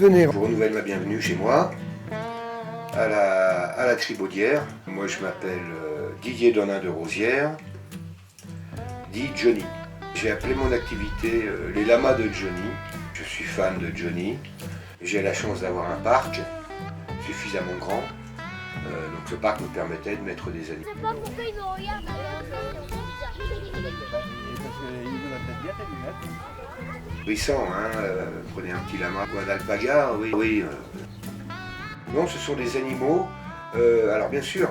Venez, je vous renouvelle ma bienvenue chez moi, à la Tribaudière. Moi je m'appelle Didier Donin de Rosières, dit Johnny. J'ai appelé mon activité les lamas de Johnny. Je suis fan de Johnny. J'ai la chance d'avoir un parc suffisamment grand. Donc ce parc me permettait de mettre des animaux. Je sais pas pourquoi ils nous regardent Brissant, hein, prenez un petit lama ou un alpaga, oui, oui. Non, ce sont des animaux. Alors bien sûr,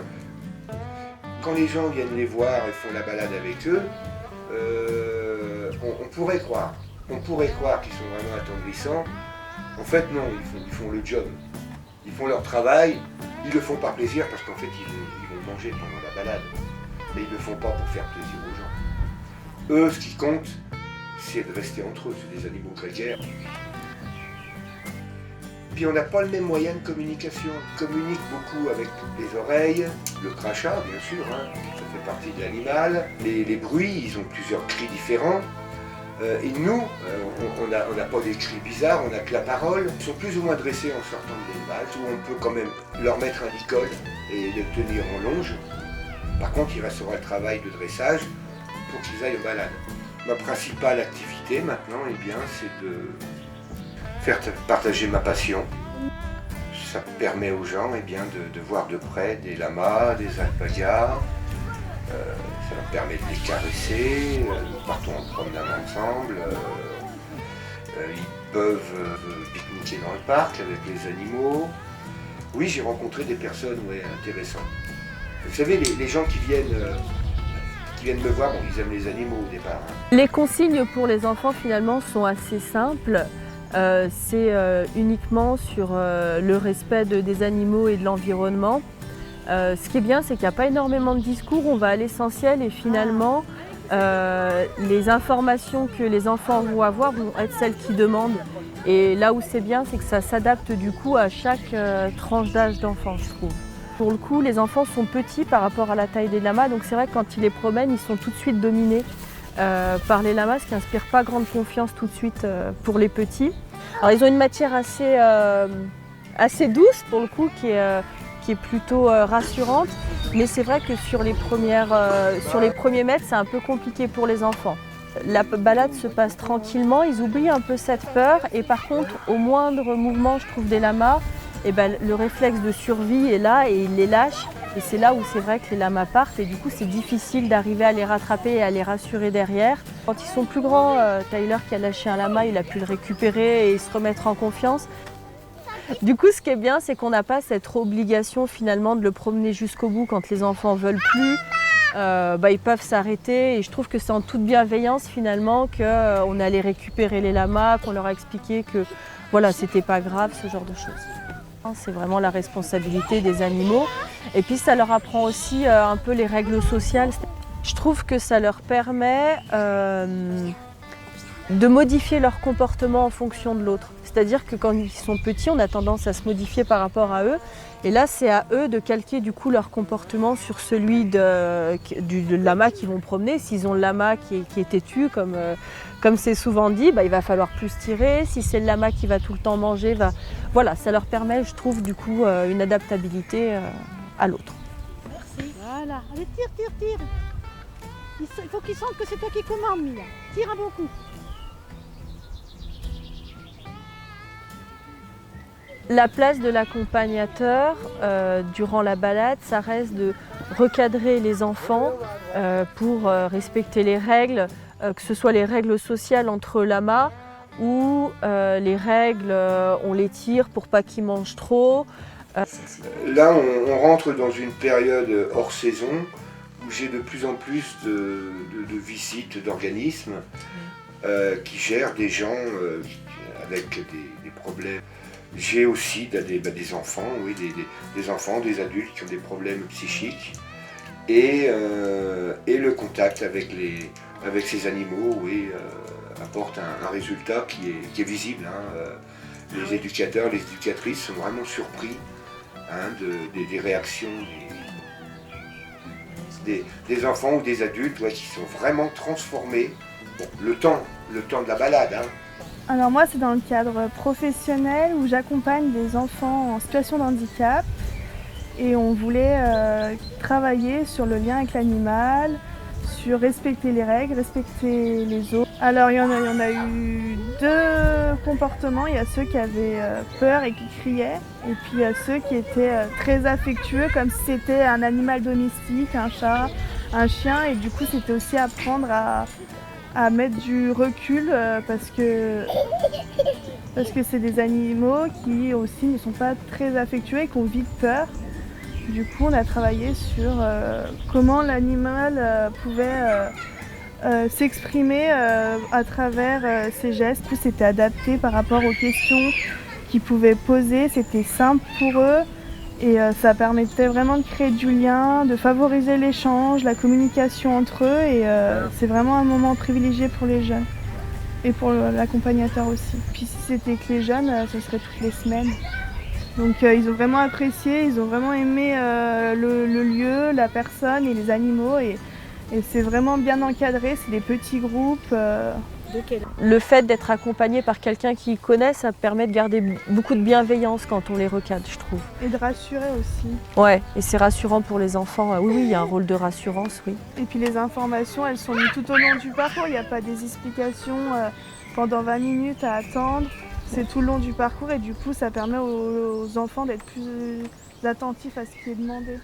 quand les gens viennent les voir et font la balade avec eux, on pourrait croire qu'ils sont vraiment attendrissants. En fait, non, ils font le job. Ils font leur travail, ils le font par plaisir parce qu'en fait, ils vont manger pendant la balade. Mais ils ne le font pas pour faire plaisir aux gens. Eux, ce qui compte, c'est de rester entre eux, c'est des animaux grégaires. Puis on n'a pas le même moyen de communication. On communique beaucoup avec les oreilles, le crachat bien sûr, hein, ça fait partie de l'animal. Les bruits, ils ont plusieurs cris différents. Et nous, on n'a pas des cris bizarres, on n'a que la parole. Ils sont plus ou moins dressés en sortant de l'élevage, où on peut quand même leur mettre un licol et les tenir en longe. Par contre, il restera le travail de dressage pour qu'ils aillent aux balades. Ma principale activité maintenant, eh bien, c'est de faire partager ma passion. Ça permet aux gens eh bien, de voir de près des lamas, des alpagas. Ça leur permet de les caresser. Nous partons en promenade ensemble. Ils peuvent pique-niquer dans le parc avec les animaux. Oui, j'ai rencontré des personnes intéressantes. Vous savez, les gens qui viennent me voir, bon, ils aiment les animaux au départ. Hein. Les consignes pour les enfants finalement sont assez simples. C'est uniquement sur le respect des animaux et de l'environnement. Ce qui est bien, c'est qu'il n'y a pas énormément de discours, on va à l'essentiel et finalement les informations que les enfants vont avoir vont être celles qu'ils demandent. Et là où c'est bien, c'est que ça s'adapte du coup à chaque tranche d'âge d'enfant, je trouve. Pour le coup, les enfants sont petits par rapport à la taille des lamas, donc c'est vrai que quand ils les promènent, ils sont tout de suite dominés par les lamas, ce qui n'inspire pas grande confiance tout de suite pour les petits. Alors ils ont une matière assez douce pour le coup, qui est plutôt rassurante, mais c'est vrai que sur les premiers mètres, c'est un peu compliqué pour les enfants. La balade se passe tranquillement, ils oublient un peu cette peur et par contre, au moindre mouvement, je trouve, des lamas, le réflexe de survie est là et ils les lâchent. Et c'est là où c'est vrai que les lamas partent et du coup c'est difficile d'arriver à les rattraper et à les rassurer derrière. Quand ils sont plus grands, Tyler qui a lâché un lama, il a pu le récupérer et se remettre en confiance. Du coup ce qui est bien, c'est qu'on n'a pas cette obligation finalement de le promener jusqu'au bout quand les enfants ne veulent plus. Ils peuvent s'arrêter et je trouve que c'est en toute bienveillance finalement qu'on allait récupérer les lamas, qu'on leur a expliqué que voilà, c'était pas grave, ce genre de choses. C'est vraiment la responsabilité des animaux. Et puis ça leur apprend aussi un peu les règles sociales. Je trouve que ça leur permet de modifier leur comportement en fonction de l'autre. C'est-à-dire que quand ils sont petits, on a tendance à se modifier par rapport à eux. Et là, c'est à eux de calquer du coup leur comportement sur celui du lama qu'ils vont promener. S'ils ont le lama qui est têtu, comme c'est souvent dit, il va falloir plus tirer. Si c'est le lama qui va tout le temps manger, voilà, ça leur permet, je trouve, du coup, une adaptabilité à l'autre. Merci. Voilà. Allez, tire. Il faut qu'ils sentent que c'est toi qui commandes, Mia. Tire à beaucoup. La place de l'accompagnateur durant la balade, ça reste de recadrer les enfants pour respecter les règles, que ce soit les règles sociales entre lamas ou les règles, on les tire pour pas qu'ils mangent trop. Là, on rentre dans une période hors saison où j'ai de plus en plus de visites d'organismes qui gèrent des gens avec des problèmes. J'ai aussi des enfants, oui, des enfants, des adultes qui ont des problèmes psychiques et le contact avec ces animaux, oui, apporte un résultat qui est visible. Hein. Les éducateurs, les éducatrices sont vraiment surpris des réactions des enfants ou des adultes qui sont vraiment transformés. Bon, le temps de la balade, hein, Alors moi, c'est dans le cadre professionnel où j'accompagne des enfants en situation de handicap et on voulait travailler sur le lien avec l'animal, sur respecter les règles, respecter les autres. Alors il y en a eu deux comportements. Il y a ceux qui avaient peur et qui criaient, et puis il y a ceux qui étaient très affectueux, comme si c'était un animal domestique, un chat, un chien, et du coup c'était aussi apprendre à mettre du recul parce que c'est des animaux qui aussi ne sont pas très affectueux et qui ont vite peur. Du coup, on a travaillé sur comment l'animal pouvait s'exprimer à travers ses gestes. Tout c'était adapté par rapport aux questions qu'ils pouvaient poser. C'était simple pour eux et ça permettait vraiment de créer du lien, de favoriser l'échange, la communication entre eux. Et c'est vraiment un moment privilégié pour les jeunes et pour l'accompagnateur aussi. Puis si c'était que les jeunes, ce serait toutes les semaines. Donc ils ont vraiment apprécié, ils ont vraiment aimé le lieu, la personne et les animaux et c'est vraiment bien encadré, c'est des petits groupes. Le fait d'être accompagné par quelqu'un qui connaît, ça permet de garder beaucoup de bienveillance quand on les recadre, je trouve. Et de rassurer aussi. Ouais, et c'est rassurant pour les enfants. Oui, il y a un rôle de rassurance, oui. Et puis les informations, elles sont mises tout au long du parcours, il n'y a pas des explications pendant 20 minutes à attendre. C'est tout le long du parcours et du coup ça permet aux enfants d'être plus attentifs à ce qui est demandé.